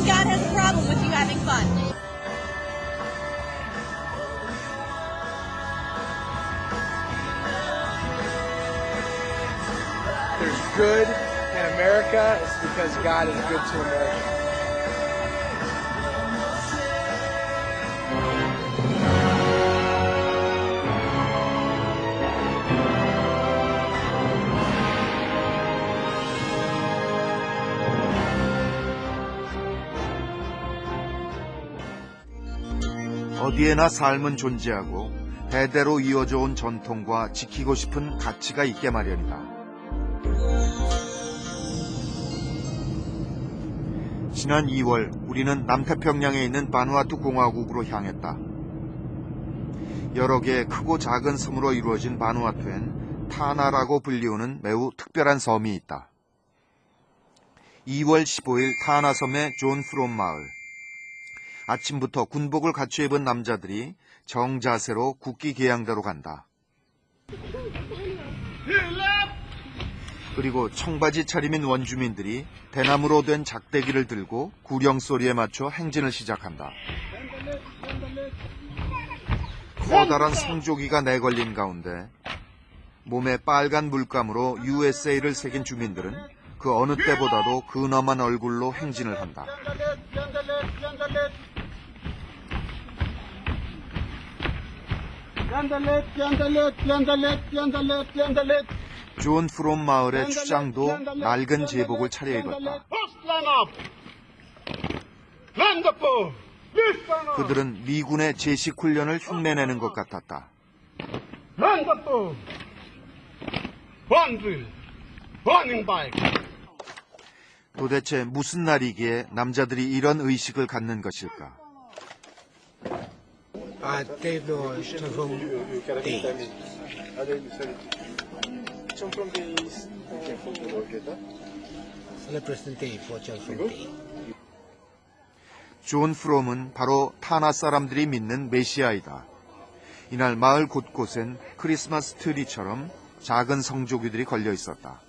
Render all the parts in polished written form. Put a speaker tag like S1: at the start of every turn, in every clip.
S1: God has a problem with you having fun.
S2: There's good in America. It's because God is good to America.
S3: 어디에나 삶은 존재하고 대대로 이어져 온 전통과 지키고 싶은 가치가 있게 마련이다. 지난 2월 우리는 남태평양에 있는 바누아투 공화국으로 향했다. 여러 개의 크고 작은 섬으로 이루어진 바누아투엔 타나라고 불리우는 매우 특별한 섬이 있다. 2월 15일 타나섬의 존 프롬 마을. 아침부터 군복을 갖춰 입은 남자들이 정자세로 국기 개양대로 간다. 그리고 청바지 차림인 원주민들이 대나무로 된 작대기를 들고 구령 소리에 맞춰 행진을 시작한다. 커다란 성조기가 내걸린 가운데 몸에 빨간 물감으로 USA를 새긴 주민들은 그 어느 때보다도 근엄한 얼굴로 행진을 한다. 존 프롬 마을의 추장도 낡은 제복을 차려입었다. 그들은 미군의 제식 훈련을 흉내내는 것 같았다. 도대체 무슨 날이기에 남자들이 이런 의식을 갖는 것일까? 존 프롬은 바로 타나 사람들이 믿는 메시아이다. 이날 마을 곳곳엔 크리스마스 트리처럼 작은 성조기들이 걸려 있었다.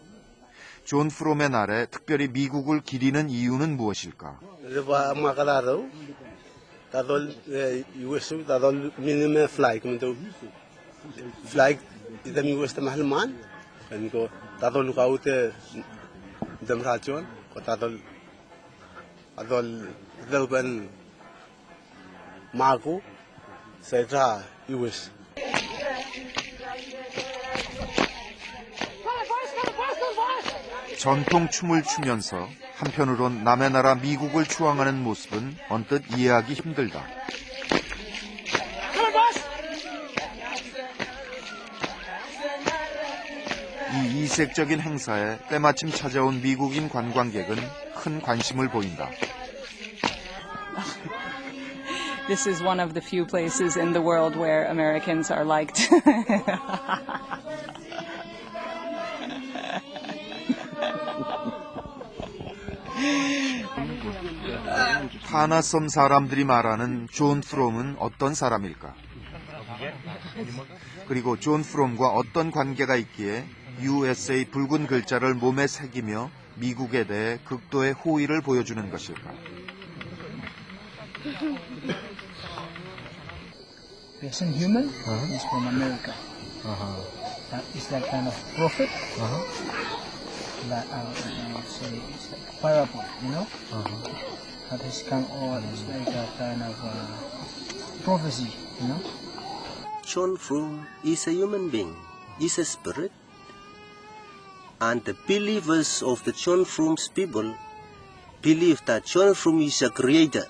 S3: 존 프롬의 날에 특별히 미국을 기리는 이유는 무엇일까? 전통 춤을 추면서 한편으론 남의 나라 미국을 추앙하는 모습은 언뜻 이해하기 힘들다. 이 이색적인 행사에 때마침 찾아온 미국인 관광객은 큰 관심을 보인다.
S4: This is one of the few places in the world where Americans are liked.
S3: 타나섬 사람들이 말하는 존 프롬은 어떤 사람일까? 그리고 존 프롬과 어떤 관계가 있기에 USA 붉은 글자를 몸에 새기며 미국에 대해 극도의 호의를 보여주는 것일까?
S5: Person human is from America. That is that kind of prophet. That say it's like a parable, you know. That has come on. It's like a kind of prophecy, you know.
S6: John Frum is a human being, is a spirit, and the believers of the John Frum's people believe that John Frum is a creator.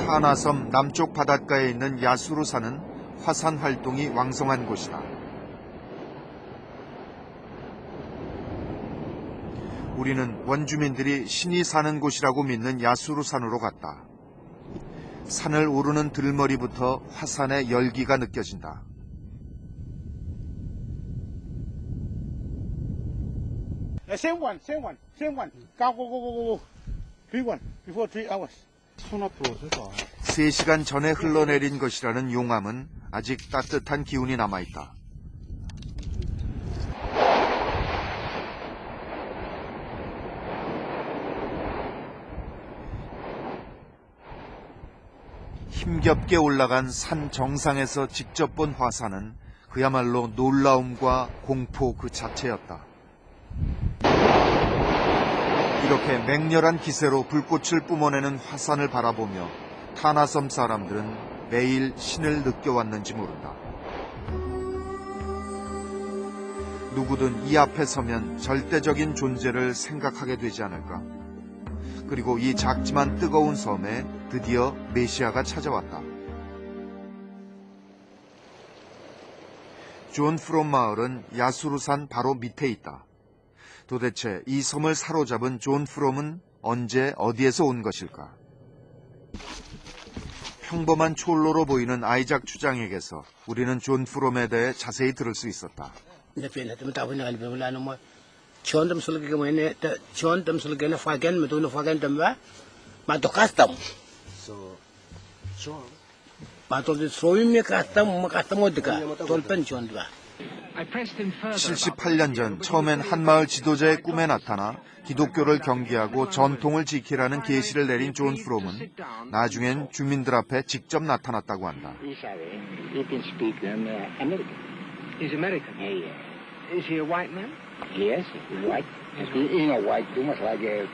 S3: 타나섬 남쪽 바닷가에 있는 야수루산은 화산 활동이 왕성한 곳이다. 우리는 원주민들이 신이 사는 곳이라고 믿는 야수루산으로 갔다. 산을 오르는 들머리부터 화산의 열기가 느껴진다.
S7: Same one. Go. 3-1 before 3 hours.
S3: 3시간 전에 흘러내린 것이라는 용암은 아직 따뜻한 기운이 남아있다. 힘겹게 올라간 산 정상에서 직접 본 화산은 그야말로 놀라움과 공포 그 자체였다. 이렇게 맹렬한 기세로 불꽃을 뿜어내는 화산을 바라보며 타나섬 사람들은 매일 신을 느껴왔는지 모른다. 누구든 이 앞에 서면 절대적인 존재를 생각하게 되지 않을까? 그리고 이 작지만 뜨거운 섬에 드디어 메시아가 찾아왔다. 존 프롬 마을은 야수루산 바로 밑에 있다. 도대체 이 섬을 사로잡은 존 프롬은 언제 어디에서 온 것일까? 평범한 촐로로 보이는 아이작 추장에게서 우리는 존 프롬에 대해 자세히 들을 수 있었다.
S6: So, John,
S3: 78년 전 처음엔 한마을 지도자의 꿈에 나타나 기독교를 경계하고 전통을 지키라는 계시를 내린 존 프롬은 나중엔 주민들 앞에 직접 나타났다고 한다.
S8: He can speak American. He's American? Yeah. Is he a white man? Yes, he's white. He's not white, too much like a...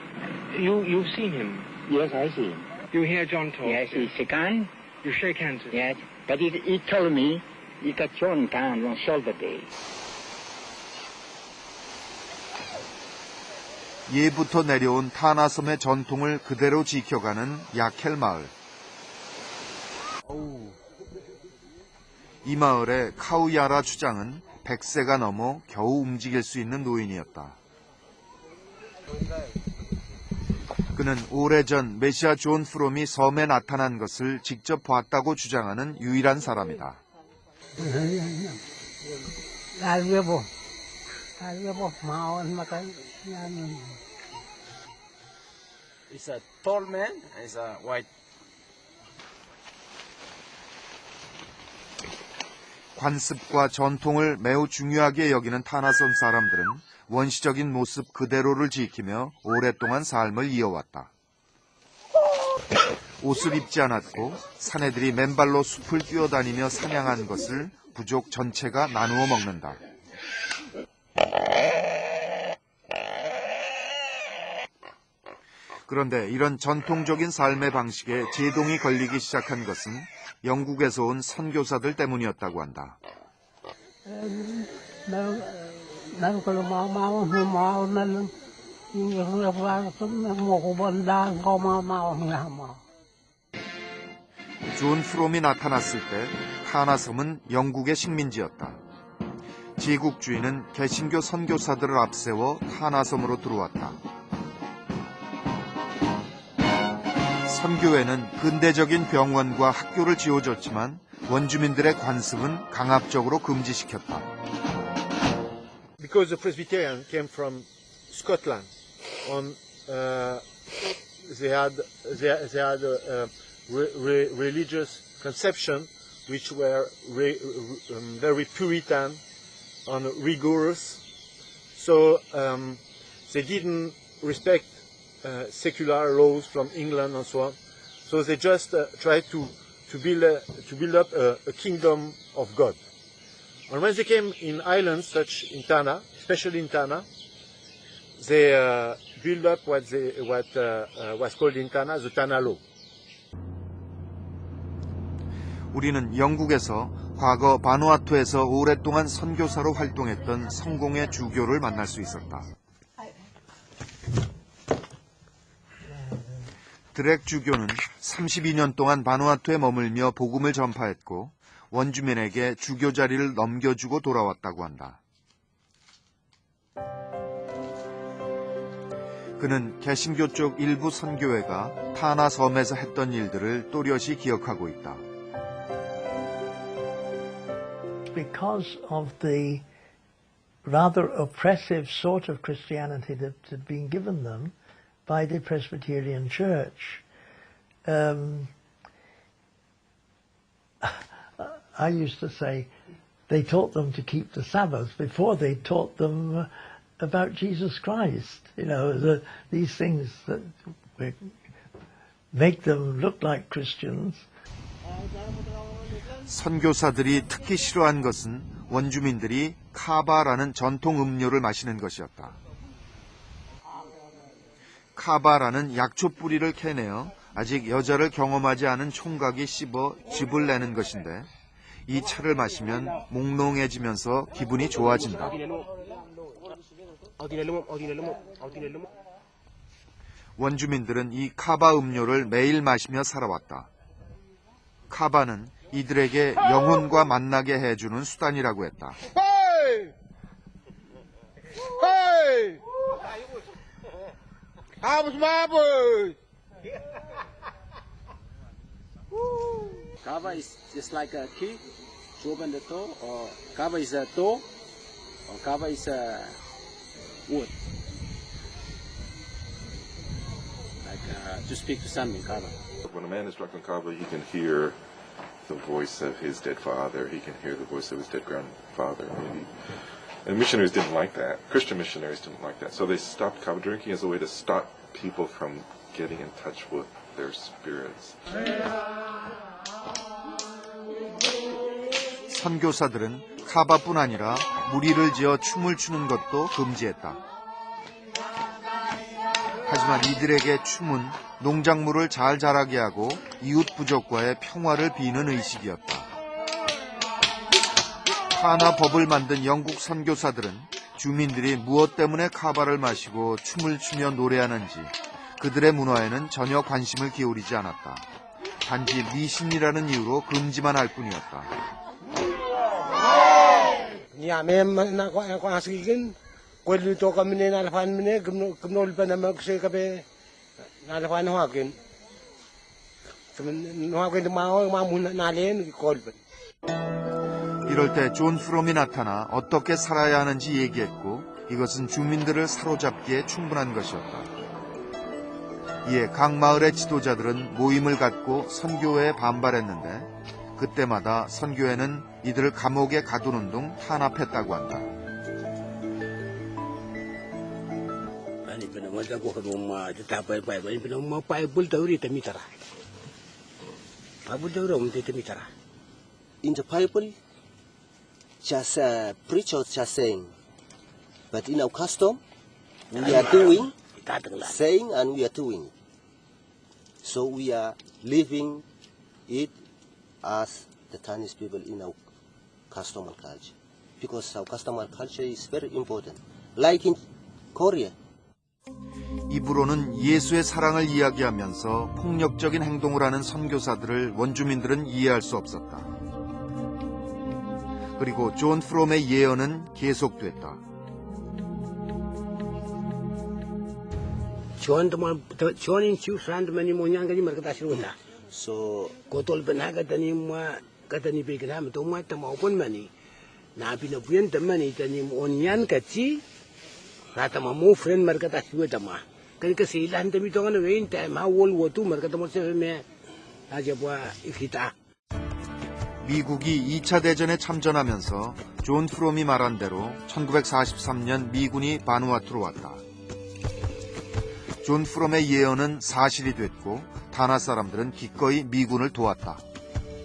S8: You've seen him? Yes, I see him. You hear John talk? Yes, he shake hands. You shake hands with him? Yes, but he told me he got thrown down on shoulder day.
S3: 예부터 내려온 타나섬의 전통을 그대로 지켜가는 야켈 마을. 이 마을의 카우야라 추장은 100세가 넘어 겨우 움직일 수 있는 노인이었다. 그는 오래전 메시아 존 프롬이 섬에 나타난 것을 직접 봤다고 주장하는 유일한 사람이다.
S2: He's a tall man and he's a white.
S3: 관습과 전통을 매우 중요하게 여기는 타나섬 사람들은 원시적인 모습 그대로를 지키며 오랫동안 삶을 이어왔다. 옷을 입지 않았고 사내들이 맨발로 숲을 뛰어다니며 사냥한 것을 부족 전체가 나누어 먹는다. 그런데 이런 전통적인 삶의 방식에 제동이 걸리기 시작한 것은 영국에서 온 선교사들 때문이었다고 한다. 존 프롬이 나타났을 때 타나섬은 영국의 식민지였다. 제국주의는 개신교 선교사들을 앞세워 타나섬으로 들어왔다. 선교회는 근대적인 병원과 학교를 지어줬지만 원주민들의 관습은 강압적으로 금지시켰다.
S7: Because the Presbyterian came from Scotland, they had religious conception which were very Puritan and rigorous, so they didn't respect secular laws from England and so on. So they just tried to build up a kingdom of God. And when they came in islands such in Tana, especially in Tana, they built up what was called in Tana the Tana law.
S3: 우리는 영국에서 과거 바누아투에서 오랫동안 선교사로 활동했던 성공의 주교를 만날 수 있었다. 드렉 주교는 32년 동안 바누아투에 머물며 복음을 전파했고 원주민에게 주교 자리를 넘겨주고 돌아왔다고 한다. 그는 개신교 쪽 일부 선교회가 타나 섬에서 했던 일들을 또렷이 기억하고 있다.
S5: Because of the rather oppressive sort of Christianity that had been given them by the Presbyterian Church. I used to say they taught them to keep the Sabbath before they taught them about Jesus Christ. You know, these things that make them look like Christians.
S3: 선교사들이 특히 싫어한 것은 원주민들이 카바라는 전통 음료를 마시는 것이었다. 카바라는 약초 뿌리를 캐내어 아직 여자를 경험하지 않은 총각이 씹어 즙을 내는 것인데 이 차를 마시면 몽롱해지면서 기분이 좋아진다. 원주민들은 이 카바 음료를 매일 마시며 살아왔다. 카바는 이들에게 영혼과 만나게 해주는 수단이라고 했다.
S2: Hey! Hey! How was my boy?
S9: Kava is just like a key to open the door, or kava is a door, or kava is a wood. Like to speak to someone, kava.
S10: When a man is drunk on kava, he can hear the voice of his dead father. He can hear the voice of his dead grandfather, maybe. And missionaries didn't like that. Christian missionaries didn't like that. So they stopped kava drinking as a way to stop people from getting in touch with their spirits.
S3: 선교사들은 카바뿐 아니라 무리를 지어 춤을 추는 것도 금지했다. 하지만 이들에게 춤은 농작물을 잘 자라게 하고 이웃 부족과의 평화를 비는 의식이었다. 타나 법을 만든 영국 선교사들은 주민들이 무엇 때문에 카바를 마시고 춤을 추며 노래하는지 그들의 문화에는 전혀 관심을 기울이지 않았다. 단지 미신이라는 이유로 금지만 할 뿐이었다. 이럴 때 존 프롬이 나타나 어떻게 살아야 하는지 얘기했고 이것은 주민들을 사로잡기에 충분한 것이었다. 이에 각 마을의 지도자들은 모임을 갖고 선교에 반발했는데 그때마다 선교회는 이들을 감옥에 가두는 등 탄압했다고 한다.
S6: In the Bible, just preachers just saying, but in our custom, we are doing, saying, and we are doing. So we are living it as the Chinese people in our custom and culture, because our custom and culture is very important. Like in Korea.
S3: 입으로는 예수의 사랑을 이야기하면서 폭력적인 행동을 하는 선교사들을 원주민들은 이해할 수 없었다. 그리고 존 프롬의 예언은 계속됐다.
S6: So
S3: 미국이 2차 대전에 참전하면서 존 프롬이 말한 대로 1943년 미군이 바누아투로 왔다. 존 프롬의 예언은 사실이 됐고 타나 사람들은 기꺼이 미군을 도왔다.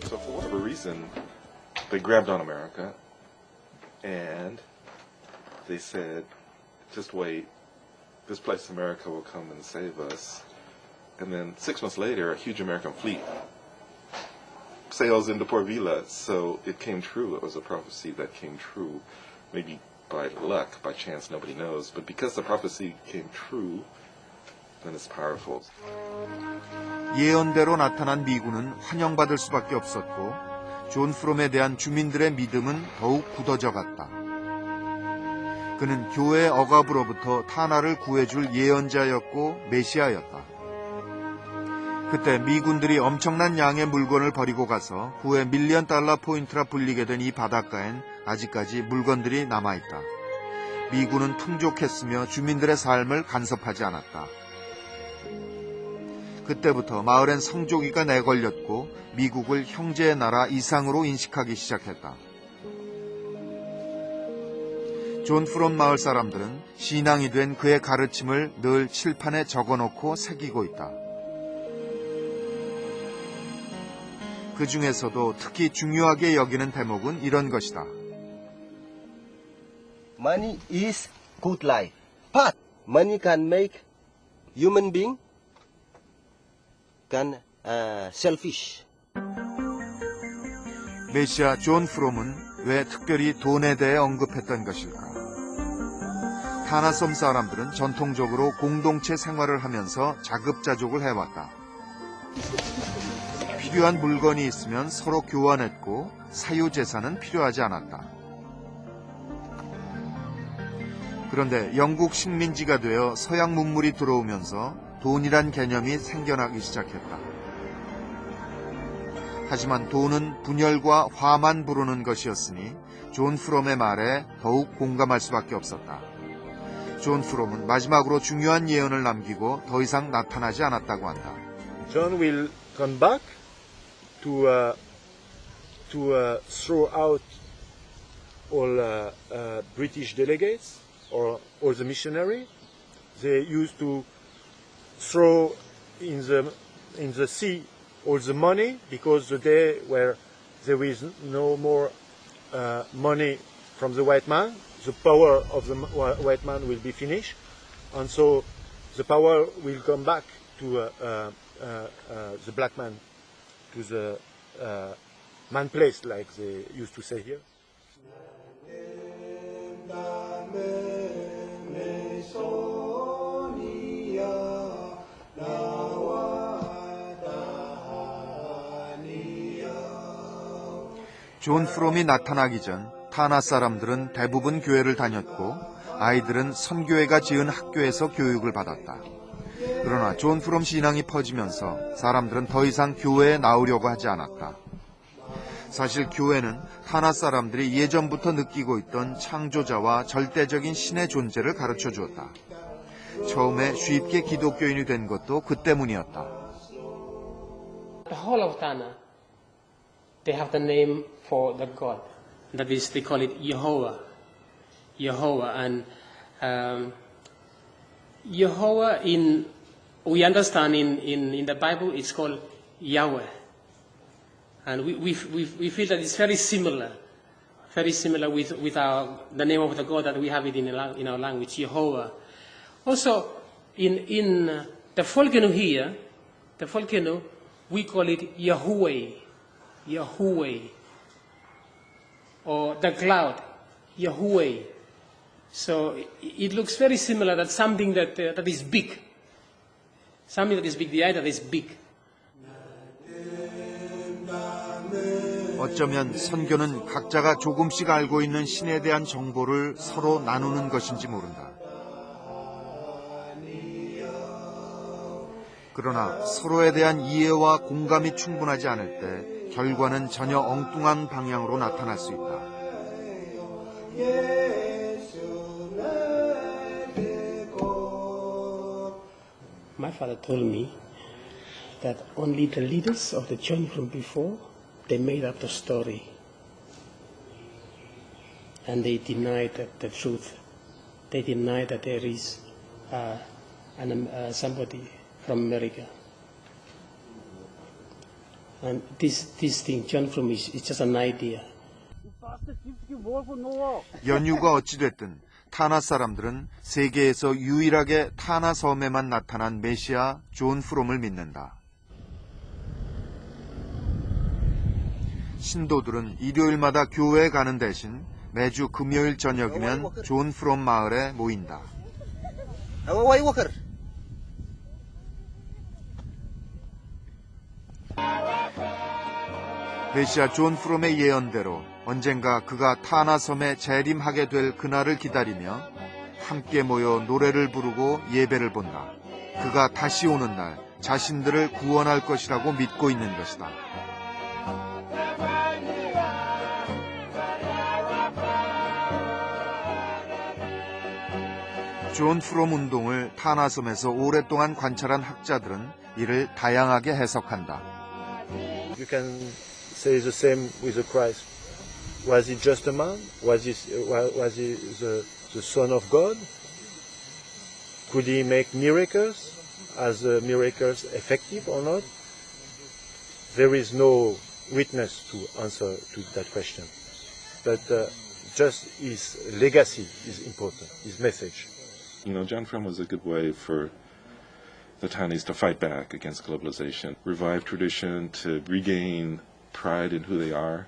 S10: So for whatever reason, they grabbed on America and they said, just wait, this place America will come and save us. And then 6 months later, a huge American fleet sails into Port Vila, so it came true. It was a prophecy that came true, maybe by luck, by chance, nobody knows. But because the prophecy came true, then it's powerful.
S3: 예언대로 나타난 미군은 환영받을 수밖에 없었고 존 프롬에 대한 주민들의 믿음은 더욱 굳어져 갔다. 그는 교회의 억압으로부터 타나를 구해줄 예언자였고 메시아였다. 그때 미군들이 엄청난 양의 물건을 버리고 가서 후에 $1,000,000 포인트라 불리게 된 이 바닷가엔 아직까지 물건들이 남아있다. 미군은 풍족했으며 주민들의 삶을 간섭하지 않았다. 그때부터 마을엔 성조기가 내걸렸고 미국을 형제의 나라 이상으로 인식하기 시작했다. 존 프롬 마을 사람들은 신앙이 된 그의 가르침을 늘 칠판에 적어놓고 새기고 있다. 그 중에서도 특히 중요하게 여기는 대목은 이런 것이다.
S6: Money is good life, but money can make human being selfish.
S3: 메시아 존 프롬은 왜 특별히 돈에 대해 언급했던 것일까? 타나섬 사람들은 전통적으로 공동체 생활을 하면서 자급자족을 해왔다. 필요한 물건이 있으면 서로 교환했고 사유재산은 필요하지 않았다. 그런데 영국 식민지가 되어 서양 문물이 들어오면서 돈이란 개념이 생겨나기 시작했다. 하지만 돈은 분열과 화만 부르는 것이었으니 존 프롬의 말에 더욱 공감할 수밖에 없었다. 존 프롬은 마지막으로 중요한 예언을 남기고 더 이상 나타나지 않았다고 한다.
S7: John will come back to throw out all British delegates or all the missionaries. They used to throw in the sea all the money because the day where there is no more money from the white man, the power of the white man will be finished, and so the power will come back to the black man, to the man place, like they used to say here.
S3: 존 프롬이 나타나기 전 타나 사람들은 대부분 교회를 다녔고 아이들은 선교회가 지은 학교에서 교육을 받았다. 그러나 존 프롬 신앙이 퍼지면서 사람들은 더 이상 교회에 나오려고 하지 않았다. 사실 교회는 타나 사람들이 예전부터 느끼고 있던 창조자와 절대적인 신의 존재를 가르쳐 주었다. 처음에 쉽게 기독교인이 된 것도 그 때문이었다.
S11: The whole of Tana, they have the name for the God. That is, they call it Yehovah. Yehovah. And Yehovah, we understand in the Bible, it's called Yahweh. And we feel that it's very similar with the name of the God that we have it in our language, Yehovah. Also, in the Volcano here, we call it Yahweh, or the cloud, Yahweh. So it looks very similar. That something that is big, the idol is big.
S3: 어쩌면 선교는 각자가 조금씩 알고 있는 신에 대한 정보를 서로 나누는 것인지 모른다. 그러나 서로에 대한 이해와 공감이 충분하지 않을 때 결과는 전혀 엉뚱한 방향으로 나타날 수 있다.
S11: My father told me that only the leaders of the church from before, they made up the story. And they denied the truth. They denied that there is somebody from America. And this thing, John Frum, is just an idea.
S3: 연유가 어찌됐든 타나 사람들은 세계에서 유일하게 타나 섬에만 나타난 메시아 존 프롬을 믿는다. 신도들은 일요일마다 교회에 가는 대신 매주 금요일 저녁이면 존 프롬 마을에 모인다. 메시아 존 프롬의 예언대로 언젠가 그가 타나 섬에 재림하게 될 그날을 기다리며 함께 모여 노래를 부르고 예배를 본다. 그가 다시 오는 날 자신들을 구원할 것이라고 믿고 있는 것이다. 존 프롬 운동을 타나섬에서 오랫동안 관찰한 학자들은 이를 다양하게 해석한다.
S7: You can say the same with the Christ. Was he just a man? Was he the Son of God? Could he make miracles? Are the miracles effective or not? There is no witness to answer to that question. But just his legacy is important, his message.
S10: You know, John Frum was a good way for the Taiwanese to fight back against globalization, revive tradition, to regain pride in who they are,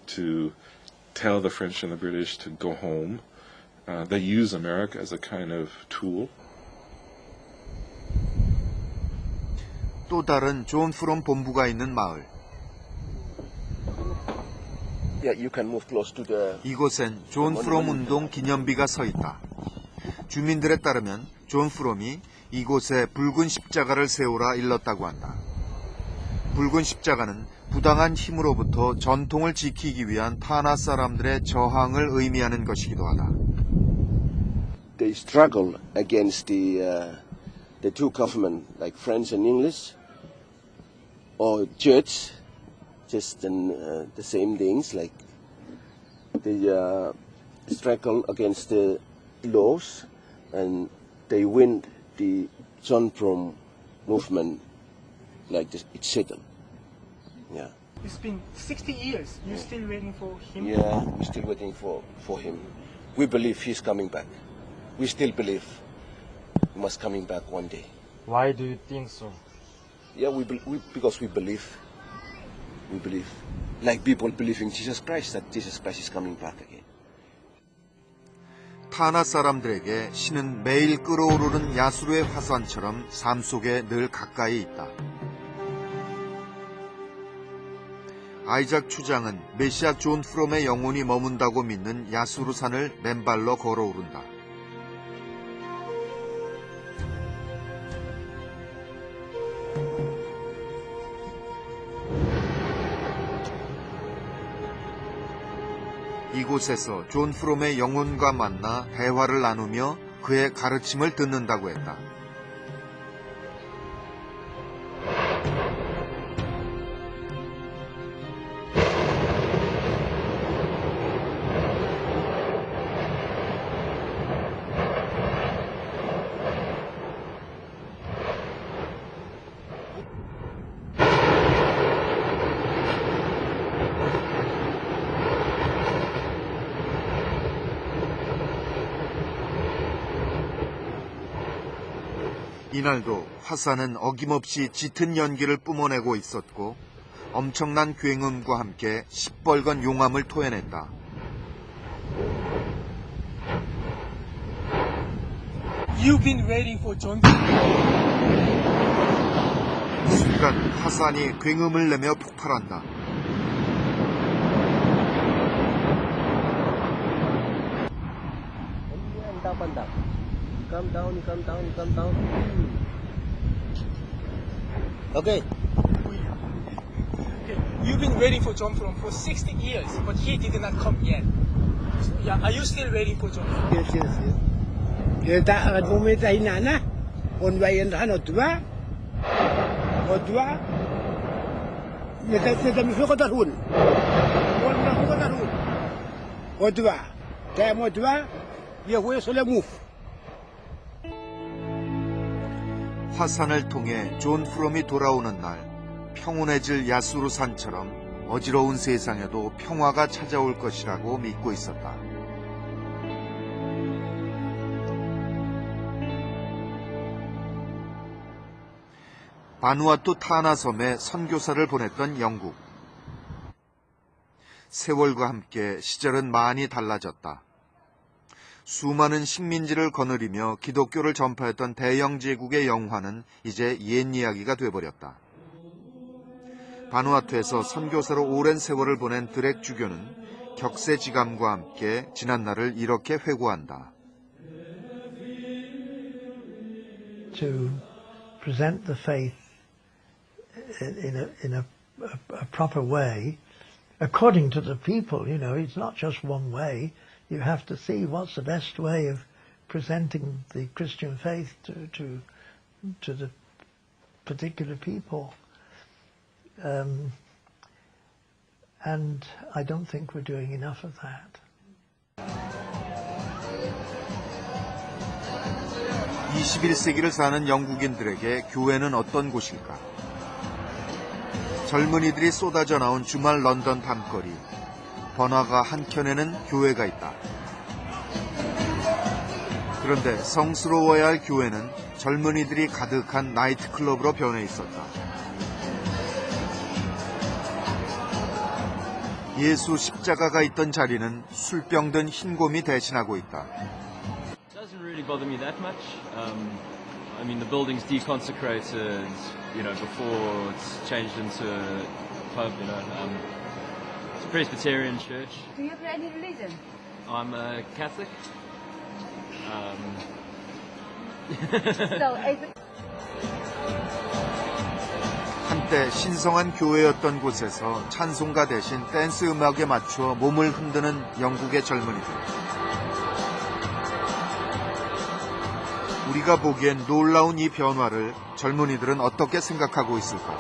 S10: to tell the French and the British to go home. They use America as a kind of tool.
S3: 또 다른 존 프롬 본부가 있는 마을. 이곳엔 존 프롬 운동 기념비가 서 있다. 주민들에 따르면 존 프롬이 이곳에 붉은 십자가를 세우라 일렀다고 한다. 붉은 십자가는 부당한 힘으로부터 전통을 지키기 위한 타나 사람들의 저항을 의미하는 것이기도 하다.
S12: They struggle against the two government, like French and English, or Church, just the same things, like they struggle against the laws, and they win the John Frum movement, like this, it's settled. Yeah.
S5: It's been 60 years. You're still waiting for him?
S12: Yeah, we're still waiting for him. We believe he's coming back. We still believe he must coming back one day.
S13: Why do you think so?
S12: Yeah, because we believe. We believe. Like people believe in Jesus Christ, that Jesus Christ is coming back again.
S3: 타나 사람들에게 신은 매일 끓어오르는 야수로의 화산처럼 삶 속에 늘 가까이 있다. 아이작 추장은 메시아 존 프롬의 영혼이 머문다고 믿는 야수루산을 맨발로 걸어오른다. 이곳에서 존 프롬의 영혼과 만나 대화를 나누며 그의 가르침을 듣는다고 했다. 이날도 화산은 어김없이 짙은 연기를 뿜어내고 있었고 엄청난 굉음과 함께 시뻘건 용암을 토해냈다.
S5: You've been waiting for John.
S3: 순간 화산이 굉음을 내며 폭발한다.
S6: Calm down, calm down, calm down. Okay.
S5: You've been waiting for John Frum for 60 years, but he did not come yet. Yeah, are you still waiting for John Frum?
S14: Yes, yes, yes. Kita bumita inana, onwayan hano tua, odua. Neta mifuko tarun, onwa mifuko tarun, odua. Temo odua, ya huye sole move.
S3: 화산을 통해 존 프롬이 돌아오는 날 평온해질 야수루산처럼 어지러운 세상에도 평화가 찾아올 것이라고 믿고 있었다. 바누아투 타나섬에 선교사를 보냈던 영국. 세월과 함께 시절은 많이 달라졌다. 수많은 식민지를 거느리며 기독교를 전파했던 대영 제국의 영화는 이제 옛 이야기가 돼버렸다. 바누아투에서 선교사로 오랜 세월을 보낸 드렉 주교는 격세지감과 함께 지난 날을 이렇게 회고한다.
S15: To present the faith in a proper way, according to the people, you know, it's not just one way. You have to see what's the best way of presenting the Christian faith to the particular people. And I don't think we're doing enough of that.
S3: 21세기를 사는 영국인들에게 교회는 어떤 곳일까? 젊은이들이 쏟아져 나온 주말 런던 밤거리. 번화가 한켠에는 교회가 있다. 그런데 성스러워야 할 교회는 젊은이들이 가득한 나이트클럽으로 변해 있었다. 예수 십자가가 있던 자리는 술병 든 흰곰이 대신하고 있다.
S13: Doesn't really bother me that much. I mean, the building's deconsecrated, you know, before it's changed into a pub, you know. It's a Presbyterian church.
S1: Do you have any religion?
S13: I'm a Catholic.
S3: 한때 신성한 교회였던 곳에서 찬송가 대신 댄스 음악에 맞추어 몸을 흔드는 영국의 젊은이들. 우리가 보기엔 놀라운 이 변화를 젊은이들은 어떻게 생각하고 있을까?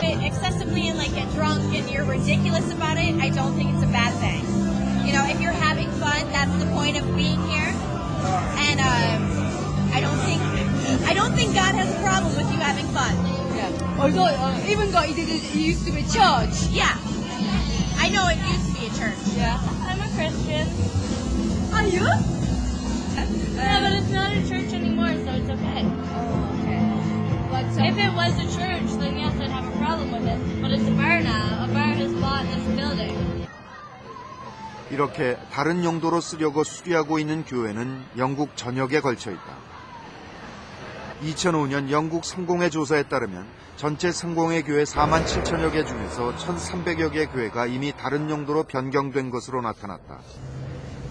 S1: Excessively and like get drunk and you're ridiculous about it, I don't think it's a bad thing. You know, if you're having fun, that's the point of being here. And I don't think God has a problem with you having fun.
S16: Yeah. Although even though it used to be church.
S1: Yeah. I know it used to be a church.
S16: Yeah.
S1: I'm a Christian.
S16: Are you?
S1: Yeah, but it's not a church anymore, so it's okay.
S16: Oh, okay. But
S1: if it was a church, then yes, I'd have a problem with it. But it's a bar now. A bar has bought this building.
S3: 이렇게 다른 용도로 쓰려고 수리하고 있는 교회는 영국 전역에 걸쳐 있다. 2005년 영국 성공회 조사에 따르면 전체 성공회 교회 4만 7천여 개 중에서 1,300여 개의 교회가 이미 다른 용도로 변경된 것으로 나타났다.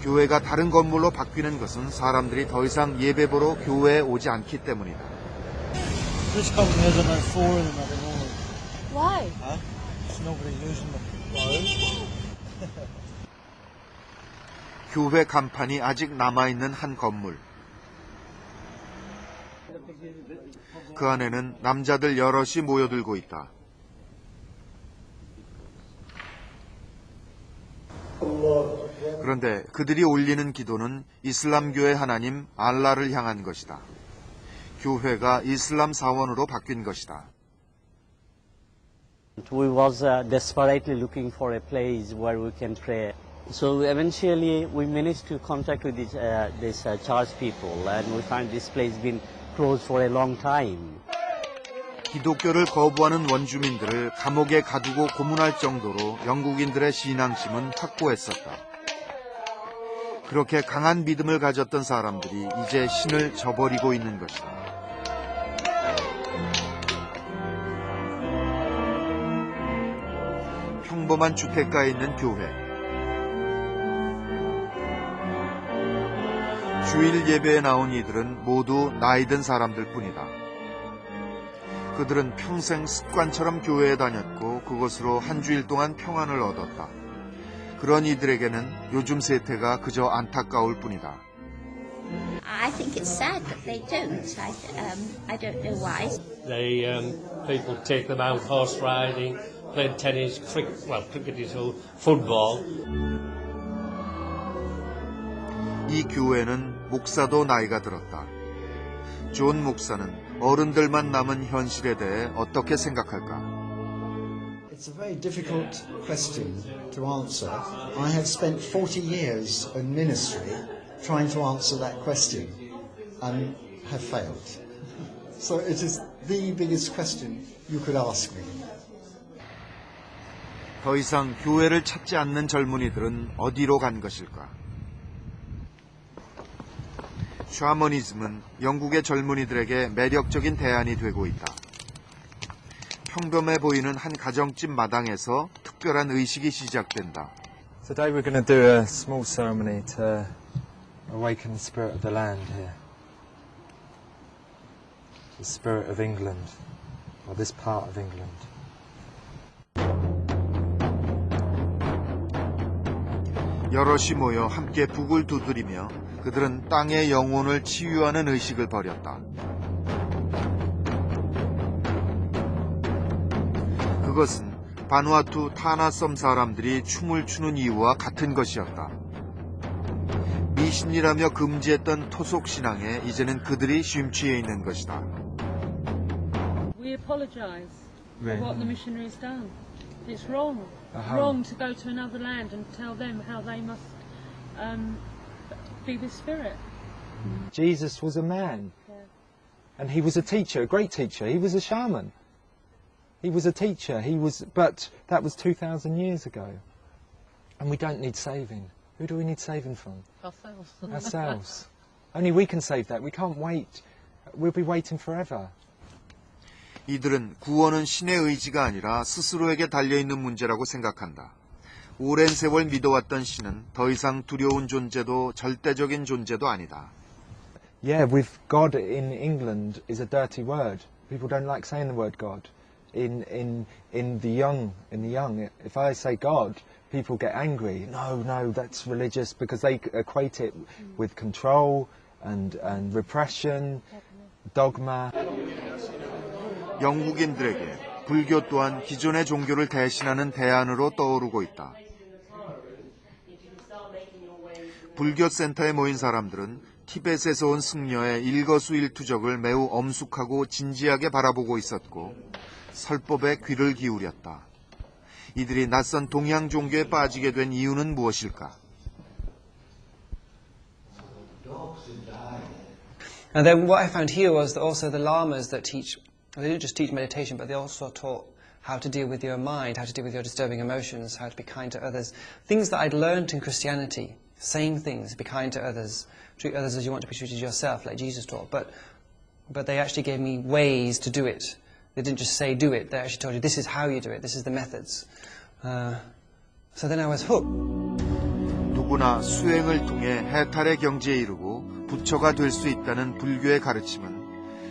S3: 교회가 다른 건물로 바뀌는 것은 사람들이 더 이상 예배보러 교회에 오지 않기 때문이다.
S1: Why?
S3: 교회 간판이 아직 남아있는 한 건물. 그 안에는 남자들 여럿이 모여들고 있다. 그런데 그들이 올리는 기도는 이슬람교의 하나님 알라를 향한 것이다. 교회가 이슬람 사원으로 바뀐 것이다.
S17: We was desperately looking for a place where we can pray. So eventually we managed to contact with this church people, and we find this place been closed for a long time.
S3: 기독교를 거부하는 원주민들을 감옥에 가두고 고문할 정도로 영국인들의 신앙심은 확고했었다. 그렇게 강한 믿음을 가졌던 사람들이 이제 신을 저버리고 있는 것이다. 평범한 주택가에 있는 교회. 주일 예배에 나온 이들은 모두 나이 든 사람들 뿐이다. 그들은 평생 습관처럼 교회에 다녔고 그것으로 한 주일 동안 평안을 얻었다. 그런 이들에게는 요즘 세태가 그저 안타까울 뿐이다.
S18: I think it's sad that they don't. I don't know why.
S11: People take them out horse riding, playing tennis, cricket is all, football.
S3: 이 교회는 목사도 나이가 들었다. 존 목사는 어른들만 남은 현실에 대해 어떻게 생각할까?
S19: It's a very difficult question to answer. I have spent 40 years in ministry trying to answer that question and have failed. So it is the biggest question you could ask me.
S3: 더 이상 교회를 찾지 않는 젊은이들은 어디로 간 것일까? 샤머니즘은 영국의 젊은이들에게 매력적인 대안이 되고 있다. 평범해 보이는 한 가정집 마당에서 특별한 의식이 시작된다.
S20: Today we're going to do a small ceremony to awaken the spirit of the land here. The spirit of England, or this part of England.
S3: 여럿이 모여 함께 북을 두드리며 그들은 땅의 영혼을 치유하는 의식을 벌였다. 그것은 바누아투 타나섬 사람들이 춤을 추는 이유와 같은 것이었다. 미신이라며 금지했던 토속 신앙에 이제는 그들이 심취해 있는 것이다.
S21: apologise
S20: Really?
S21: for what the missionaries done. It's wrong. Wrong to go to another land and tell them how they must be the Spirit.
S20: Jesus was a man, and he was a teacher, a great teacher. He was a shaman. He was a teacher. But that was 2,000 years ago, and we don't need saving. Who do we need saving from?
S21: Ourselves.
S20: Ourselves. Only we can save that. We can't wait. We'll be waiting forever.
S3: 이들은 구원은 신의 의지가 아니라 스스로에게 달려있는 문제라고 생각한다. 오랜 세월 믿어왔던 신은 더 이상 두려운 존재도 절대적인 존재도 아니다.
S20: Yeah, with God in England is a dirty word. People don't like saying the word God. In the young, if I say God, people get angry. No, that's religious, because they equate it with control and repression, dogma.
S3: 영국인들에게 불교 또한 기존의 종교를 대신하는 대안으로 떠오르고 있다. 불교 센터에 모인 사람들은 티벳에서 온 승려의 일거수일투족을 매우 엄숙하고 진지하게 바라보고 있었고 설법에 귀를 기울였다. 이들이 낯선 동양 종교에 빠지게 된 이유는 무엇일까?
S22: And then what I found here was that also the lamas that teach, they didn't just teach meditation, but they also taught how to deal with your mind, how to deal with your disturbing emotions, how to be kind to others. Things that I'd learned in Christianity, same things, be kind to others, treat others as you want to be treated yourself, like Jesus taught. But they actually gave me ways to do it. They didn't just say do it, they actually told you this is how you do it, this is the methods. So then I was hooked.
S3: 누구나 수행을 통해 해탈의 경지에 이르고 부처가 될 수 있다는 불교의 가르침은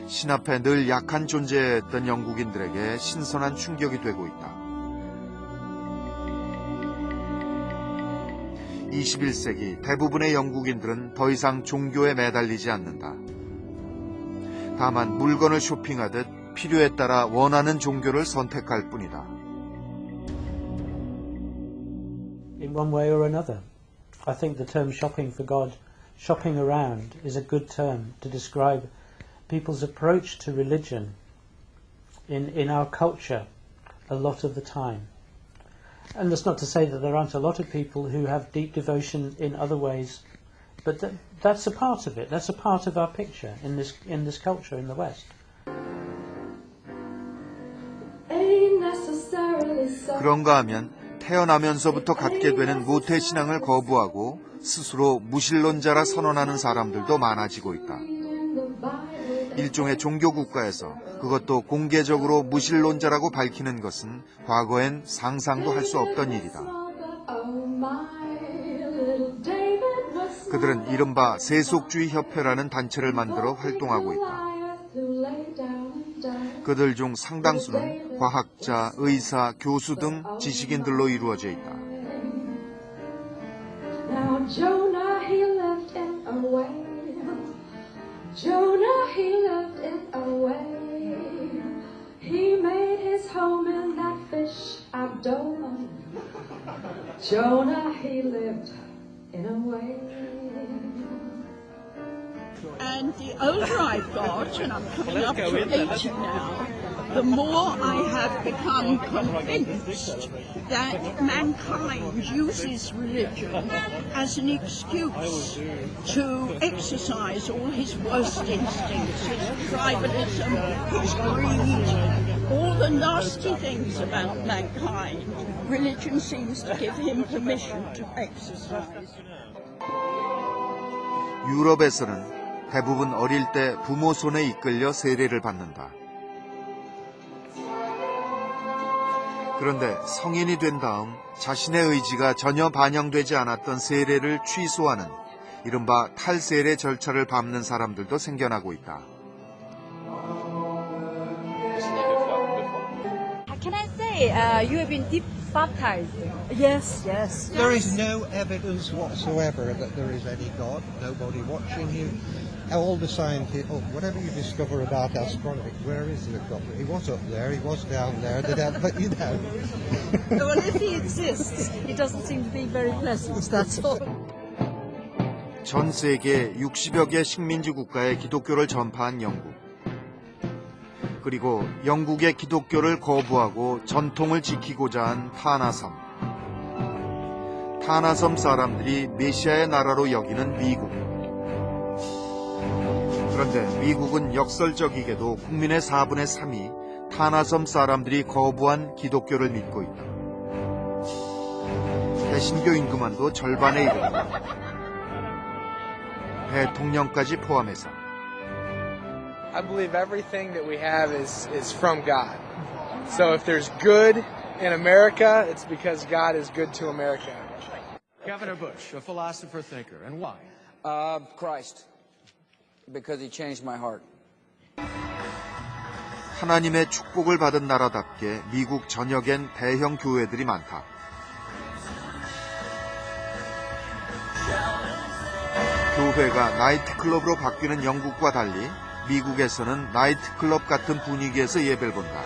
S3: 신 앞에 늘 약한 존재였던 영국인들에게 신선한 충격이 되고 있다. 21세기 대부분의 영국인들은 더 이상 종교에 매달리지 않는다. 다만 물건을 쇼핑하듯 필요에 따라 원하는 종교를 선택할 뿐이다.
S5: In one way or another, I think the term shopping for God, shopping around, is a good term to describe people's approach to religion in our culture a lot of the time. And that's not to say that there aren't a lot of people who have deep devotion in other ways, but that's a part of it. That's a part of our picture in this culture in the West.
S3: 그런가 하면 태어나면서부터 갖게 되는 모태신앙을 거부하고 스스로 무신론자라 선언하는 사람들도 많아지고 있다. 일종의 종교국가에서 그것도 공개적으로 무신론자라고 밝히는 것은 과거엔 상상도 할 수 없던 일이다. 그들은 이른바 세속주의 협회라는 단체를 만들어 활동하고 있다. 그들 중 상당수는 과학자, 의사, 교수 등 지식인들로 이루어져 있다.
S23: Jonah, he lived in a whale. He made his home in that fish abdomen. Jonah, he lived in a whale.
S24: And the older I've got, and I'm coming up to 80 now, the more I have become convinced that mankind uses religion as an excuse to exercise all his worst instincts, his tribalism, his greed, all the nasty things about mankind. Religion seems to give him permission to exercise.
S3: 유럽에서는 대부분 어릴 때 부모 손에 이끌려 세례를 받는다. 그런데 성인이 된 다음 자신의 의지가 전혀 반영되지 않았던 세례를 취소하는 이른바 탈세례 절차를 밟는 사람들도 생겨나고 있다.
S25: Can I say you have been deep baptized? Yes, yes.
S26: There is no evidence whatsoever that there is any God, nobody watching you. All the scientists, whatever you discover about astronomy, where is the God? He was up there, he was down there, but you know.
S25: Well, if he exists, it doesn't seem to be very pleasant, that's all.
S3: 전 세계 60여 개 식민지 국가에 기독교를 전파한 영국. 그리고 영국의 기독교를 거부하고 전통을 지키고자 한 타나섬. 타나섬 사람들이 메시아의 나라로 여기는 미국. 그런데 미국은 역설적이게도 국민의 4분의 3이 타나섬 사람들이 거부한 기독교를 믿고 있다. 개신교 인구만도 절반에 이른다. 대통령까지 포함해서.
S2: I believe everything that we have is from God. So if there's good in America, it's because God is good to America.
S4: Governor Bush, a philosopher thinker, and why?
S7: Christ, because he changed my heart.
S3: 하나님의 축복을 받은 나라답게 미국 전역엔 대형 교회들이 많다. 교회가 나이트클럽으로 바뀌는 영국과 달리 미국에서는 나이트클럽 같은 분위기에서 예배를 본다.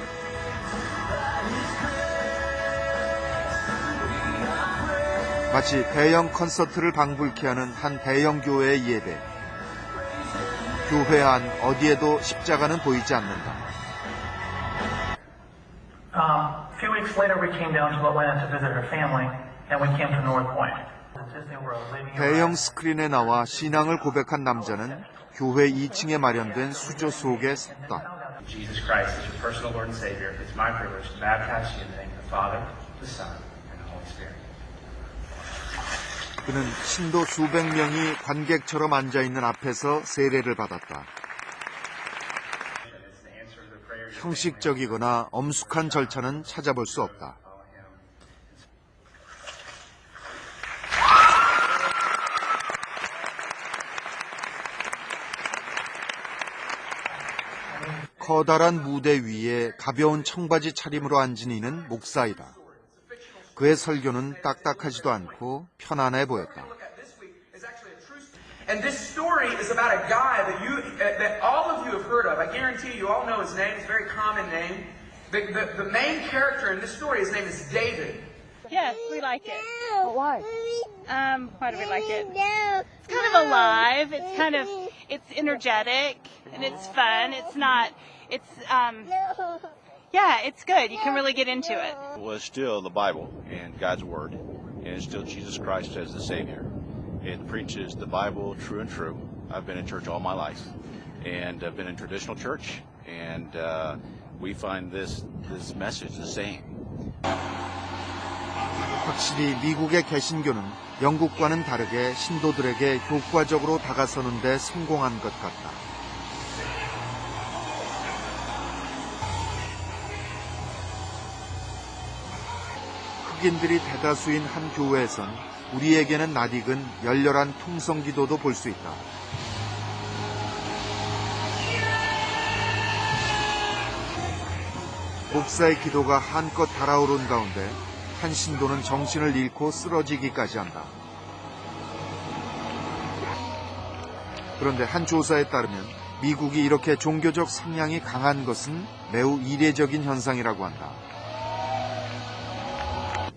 S3: 마치 대형 콘서트를 방불케 하는 한 대형 교회의 예배. 교회 안 어디에도 십자가는 보이지 않는다.
S8: A few weeks later we came down to Atlanta to visit her family and we came to North Point.
S3: 대형 스크린에 나와 신앙을 고백한 남자는 교회 2층에 마련된 수조 속에 섰다.
S8: Jesus Christ is your personal Lord and Savior. It's my privilege to baptize you in the name of the Father, the Son, and the Holy Spirit.
S3: 그는 신도 수백 명이 관객처럼 앉아있는 앞에서 세례를 받았다. 형식적이거나 엄숙한 절차는 찾아볼 수 없다. 커다란 무대 위에 가벼운 청바지 차림으로 앉은 이는 목사이다. 그의 설교는 딱딱하지도 않고 편안해 보였다.
S9: And this story is about a guy that all of you have heard of. I guarantee you all know his name. It's a very common name. The main character in this story, his name is David.
S10: Yes, we like it.
S23: But why?
S10: Why do we like it? It's kind of alive. It's energetic and it's fun. Yeah, it's good. You can really get into it.
S27: Well, it's still the Bible and God's Word, and it's still Jesus Christ as the Savior. It preaches the Bible true and true. I've been in church all my life, and I've been in traditional church, and we find this message the same.
S3: 확실히 미국의 개신교는 영국과는 다르게 신도들에게 효과적으로 다가서는 데 성공한 것 같다. 흑인들이 대다수인 한 교회에선 우리에게는 낯익은 열렬한 통성기도도 볼 수 있다. 목사의 기도가 한껏 달아오른 가운데 한 신도는 정신을 잃고 쓰러지기까지 한다. 그런데 한 조사에 따르면 미국이 이렇게 종교적 성향이 강한 것은 매우 이례적인 현상이라고 한다.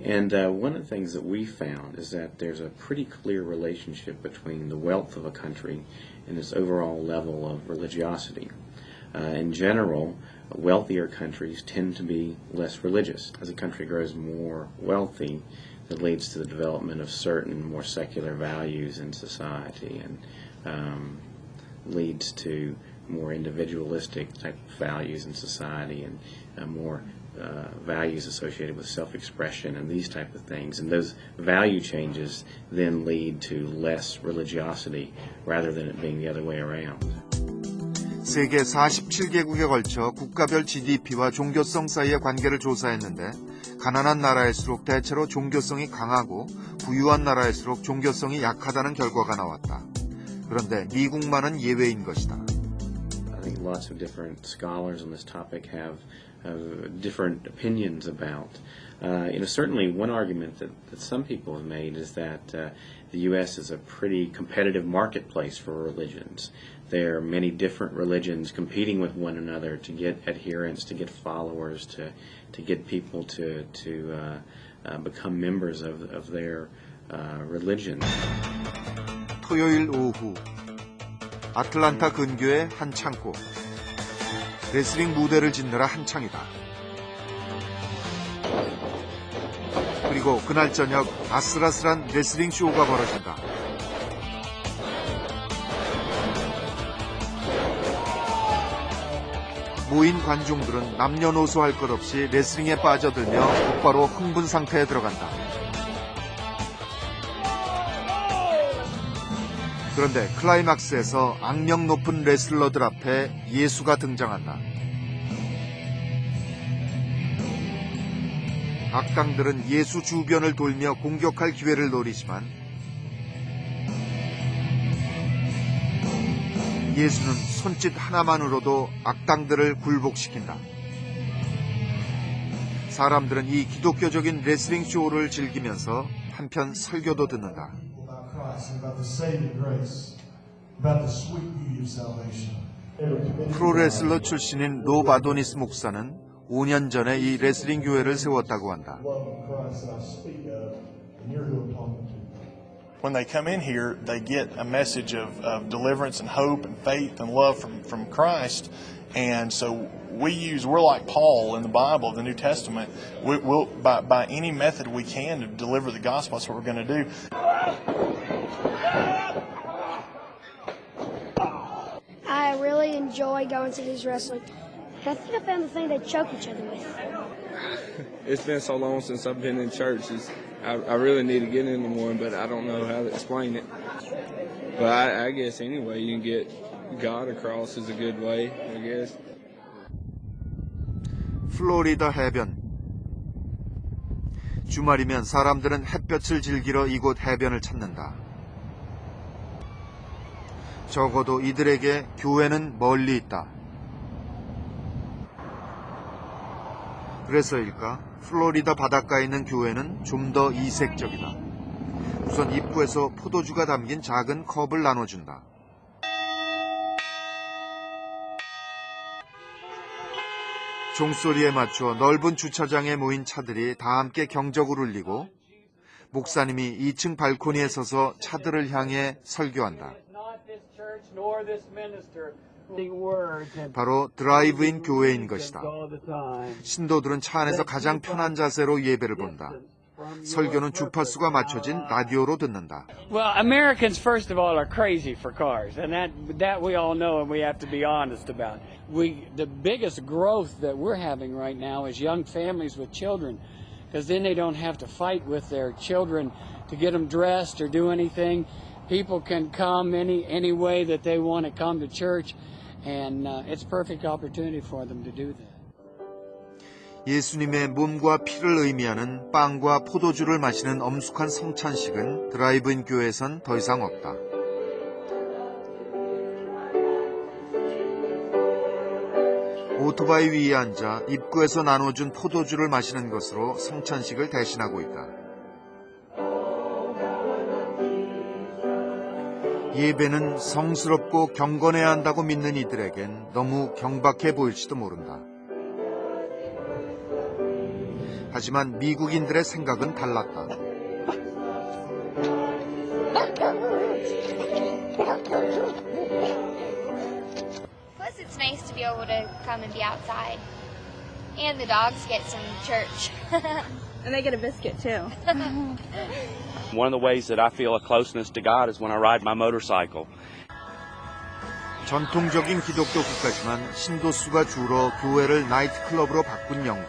S28: And one of the things that we found is that there's a pretty clear relationship between the wealth of a country and its overall level of religiosity. In general, wealthier countries tend to be less religious. As a country grows more wealthy, that leads to the development of certain more secular values in society and leads to more individualistic type of values in society and more values associated with self-expression and these type of things. And those value changes then lead to less religiosity rather than it being the other way around.
S3: 세계 47개국에 걸쳐 국가별 GDP와 종교성 사이의 관계를 조사했는데 가난한 나라일수록 대체로 종교성이 강하고 부유한 나라일수록 종교성이 약하다는 결과가 나왔다. 그런데 미국만은 예외인 것이다.
S28: I think lots of different scholars on this topic have different opinions about. Certainly one argument that some people have made is that the U.S. is a pretty competitive marketplace for religions. There are many different religions competing with one another to get adherents, to get followers, to get people to become members of their religion.
S3: 토요일 오후 아틀란타 근교의 한 창고. 레슬링 무대를 짓느라 한창이다. 그리고 그날 저녁 아슬아슬한 레슬링 쇼가 벌어진다. 모인 관중들은 남녀노소 할 것 없이 레슬링에 빠져들며 곧바로 흥분 상태에 들어간다. 그런데 클라이막스에서 악명 높은 레슬러들 앞에 예수가 등장한다. 악당들은 예수 주변을 돌며 공격할 기회를 노리지만 예수는 손짓 하나만으로도 악당들을 굴복시킨다. 사람들은 이 기독교적인 레슬링 쇼를 즐기면서 한편 설교도 듣는다. 프로레슬러 출신인 로 바도니스 목사는 5년 전에 이 레슬링 교회를 세웠다고 한다.
S1: When they come in here, they get a message of deliverance and hope and faith and love from Christ. And so we're like Paul in the Bible, the New Testament. We'll by any method we can to deliver the gospel. That's what we're going to do.
S6: I really enjoy going to these wrestling. I think I found the thing they choke each other with.
S12: It's been so long since I've been in church. I really need to get into one, but I don't know how to explain it. But I guess any way you can get God across is a good way, I guess.
S3: 플로리다 해변. 주말이면 사람들은 햇볕을 즐기러 이곳 해변을 찾는다. 적어도 이들에게 교회는 멀리 있다. 그래서일까? 플로리다 바닷가에 있는 교회는 좀 더 이색적이다. 우선 입구에서 포도주가 담긴 작은 컵을 나눠준다. 종소리에 맞춰 넓은 주차장에 모인 차들이 다 함께 경적을 울리고 목사님이 2층 발코니에 서서 차들을 향해 설교한다. 바로 드라이브인 교회인 것이다. 신도들은 차 안에서 가장 편한 자세로 예배를 본다. 설교는 주파수가 맞춰진 라디오로 듣는다.
S13: Well, Americans first of all are crazy for cars, and that we all know, and we have to be honest about. The biggest growth that we're having right now is young families with children, because then they don't have to fight with their children to get them dressed or do anything. People can come any way that they want to come to church, and it's a perfect opportunity for them to do that.
S3: 예수님의 몸과 피를 의미하는 빵과 포도주를 마시는 엄숙한 성찬식은 드라이브인 교회에선 더 이상 없다. 오토바이 위에 앉아 입구에서 나눠준 포도주를 마시는 것으로 성찬식을 대신하고 있다. 예배는 성스럽고 경건해야 한다고 믿는 이들에겐 너무 경박해 보일지도 모른다. 하지만 미국인들의 생각은 달랐다.
S14: Plus, it's nice to be able to come and be outside, and the dogs get some church.
S10: And they get a biscuit too.
S15: One of the ways that I feel a closeness to God is when I ride my motorcycle.
S3: 전통적인 기독교 국가지만 신도수가 줄어 교회를 나이트클럽으로 바꾼 영국.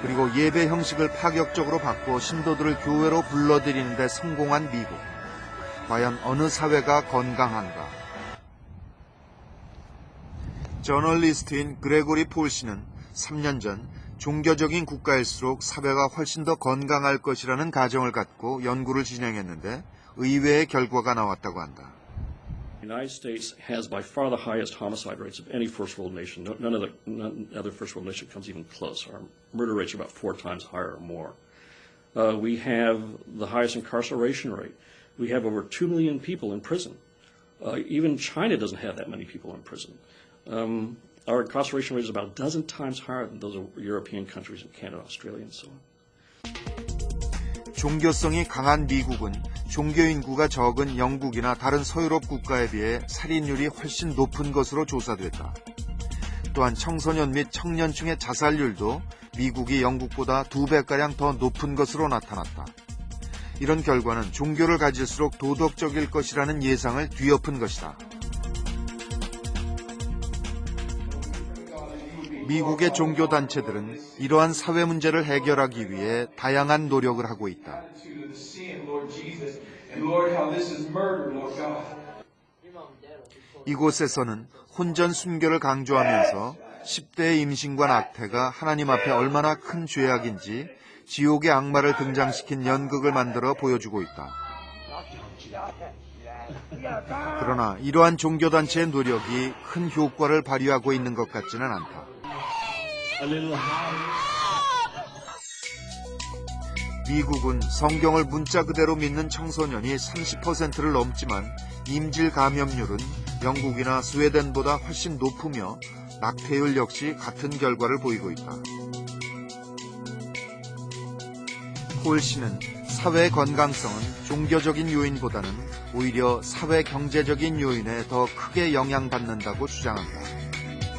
S3: 그리고 예배 형식을 파격적으로 바꾸어 신도들을 교회로 불러들이는 데 성공한 미국. 과연 어느 사회가 건강한가? 저널리스트인 그레고리 폴 씨는 3년 전 종교적인 국가일수록 사회가 훨씬 더 건강할 것이라는 가정을 갖고 연구를 진행했는데 의외의 결과가 나왔다고 한다.
S16: The United States has by far the highest homicide rates of any first world nation. None other first world nation comes even close. Our murder rates are about 4 times higher or more. We have the highest incarceration rate. We have over 2 million people in prison. Even China doesn't have that many people in prison. Our incarceration rate is about a dozen times higher than those of European countries in Canada, Australia, and so on.
S3: 종교성이 강한 미국은 종교 인구가 적은 영국이나 다른 서유럽 국가에 비해 살인율이 훨씬 높은 것으로 조사됐다. 또한 청소년 및 청년층의 자살률도 미국이 영국보다 2배가량 더 높은 것으로 나타났다. 이런 결과는 종교를 가질수록 도덕적일 것이라는 예상을 뒤엎은 것이다. 미국의 종교단체들은 이러한 사회 문제를 해결하기 위해 다양한 노력을 하고 있다. 이곳에서는 혼전 순교를 강조하면서 10대의 임신과 낙태가 하나님 앞에 얼마나 큰 죄악인지 지옥의 악마를 등장시킨 연극을 만들어 보여주고 있다. 그러나 이러한 종교단체의 노력이 큰 효과를 발휘하고 있는 것 같지는 않다. 미국은 성경을 문자 그대로 믿는 청소년이 30%를 넘지만 임질 감염률은 영국이나 스웨덴보다 훨씬 높으며 낙태율 역시 같은 결과를 보이고 있다. 폴 씨는 사회 건강성은 종교적인 요인보다는 오히려 사회 경제적인 요인에 더 크게 영향받는다고 주장한다.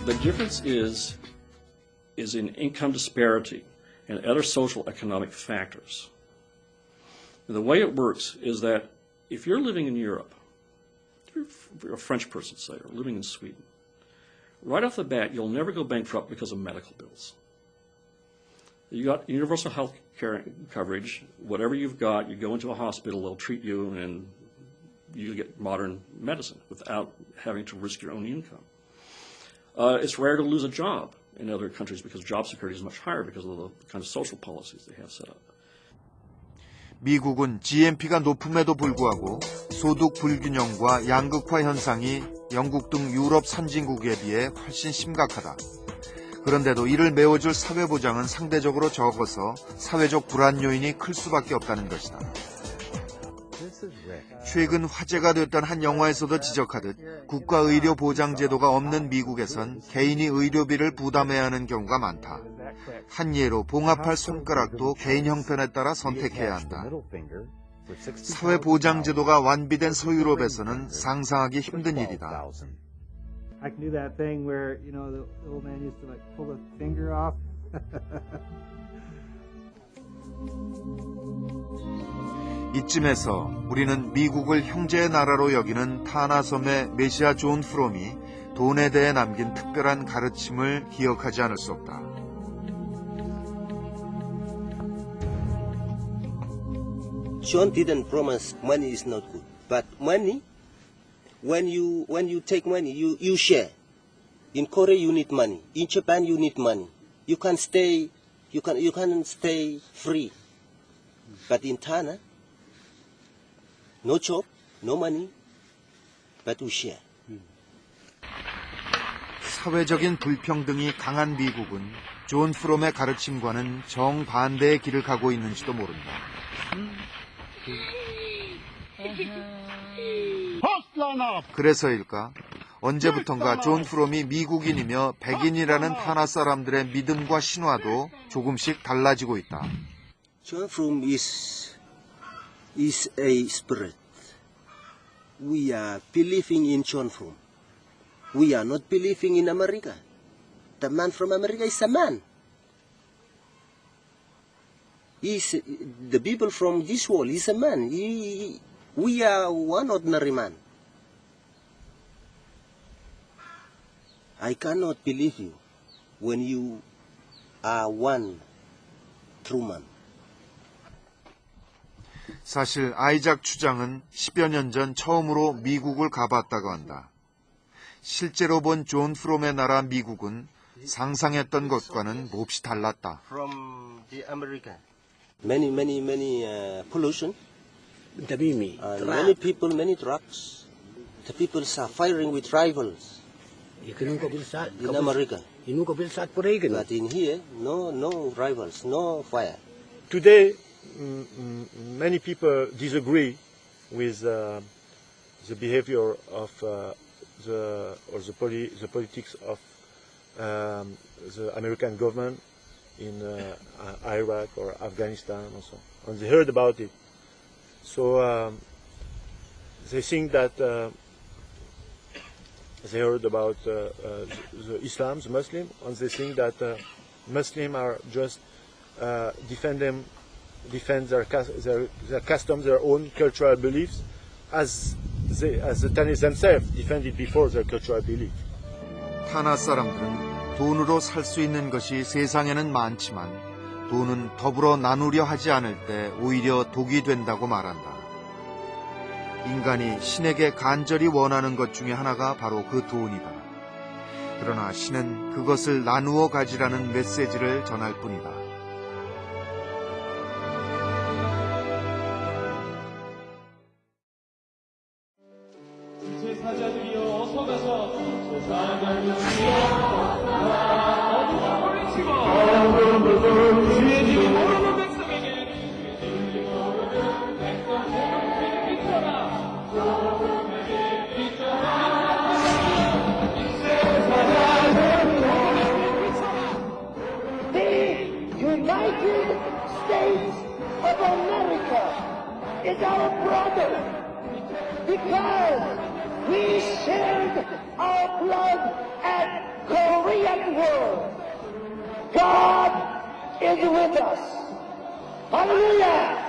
S16: The difference is in income disparity and other social economic factors. The way it works is that if you're living in Europe, if you're a French person, say, or living in Sweden, right off the bat, you'll never go bankrupt because of medical bills. You got universal health care coverage. Whatever you've got, you go into a hospital, they'll treat you, and you get modern medicine without having to risk your own income. It's rare to lose a job in other countries because job security is much higher because of the kind of social policies they have set up.
S3: 미국은 GNP가 높음에도 불구하고 소득 불균형과 양극화 현상이 영국 등 유럽 선진국에 비해 훨씬 심각하다. 그런데도 이를 메워줄 사회보장은 상대적으로 적어서 사회적 불안 요인이 클 수밖에 없다는 것이다. 최근 화제가 됐던 한 영화에서도 지적하듯 국가의료보장제도가 없는 미국에선 개인이 의료비를 부담해야 하는 경우가 많다. 한 예로 봉합할 손가락도 개인 형편에 따라 선택해야 한다. 사회보장제도가 완비된 서유럽에서는 상상하기 힘든 일이다.
S5: I can do that thing where, you know, the old man used to like pull the finger off.
S3: 이쯤에서 우리는 미국을 형제의 나라로 여기는 타나섬의 메시아 존 프롬이 돈에 대해 남긴 특별한 가르침을 기억하지 않을 수 없다.
S11: John didn't promise money is not good, but money, when you take money, you share. In Korea you need money. In Japan you need money. You can stay free. But in Tana, no job, no money, but we share.
S3: 사회적인 불평등이 강한 미국은 존 프롬의 가르침과는 정반대의 길을 가고 있는지도 모른다. 그래서일까? 언제부턴가 존 프롬이 미국인이며 백인이라는 타나 사람들의 믿음과 신화도 조금씩 달라지고 있다.
S11: John Frum is a spirit. We are believing in John Frum. We are not believing in America. The man from America is a man. The people from this world is a man. We are one ordinary man. I cannot believe you when you are one true man.
S3: 사실 아이작 추장은 10여 년 전 처음으로 미국을 가봤다고 한다. 실제로 본 존 프롬의 나라 미국은 상상했던 것과는 몹시 달랐다.
S11: From the America. Many pollution. Many people, many drugs. The people are firing with rifles. In America. But in here, no rivals, no fire.
S17: Today, many people disagree with the behavior of the politics of the American government in Iraq or Afghanistan and so on. And they heard about it. So they think that they heard about the Islam, the Muslim, and they think that Muslims are just defend their customs, their own cultural beliefs, as the Tanais themselves defended before their cultural belief.
S3: 타나 사람들은 돈으로 살 수 있는 것이 세상에는 많지만 돈은 더불어 나누려 하지 않을 때 오히려 독이 된다고 말한다. 인간이 신에게 간절히 원하는 것 중에 하나가 바로 그 돈이다. 그러나 신은 그것을 나누어 가지라는 메시지를 전할 뿐이다.
S18: 제사자들이여 어서 가서 제사장을 주시어 어둠을 치고 주의 집이 모르는 백성에게 주의 집이 모르는 백성에게 비춰라 조금에게 비춰라
S19: The United States of America is our brother because we shared our blood at Korean War. God is with us. Hallelujah!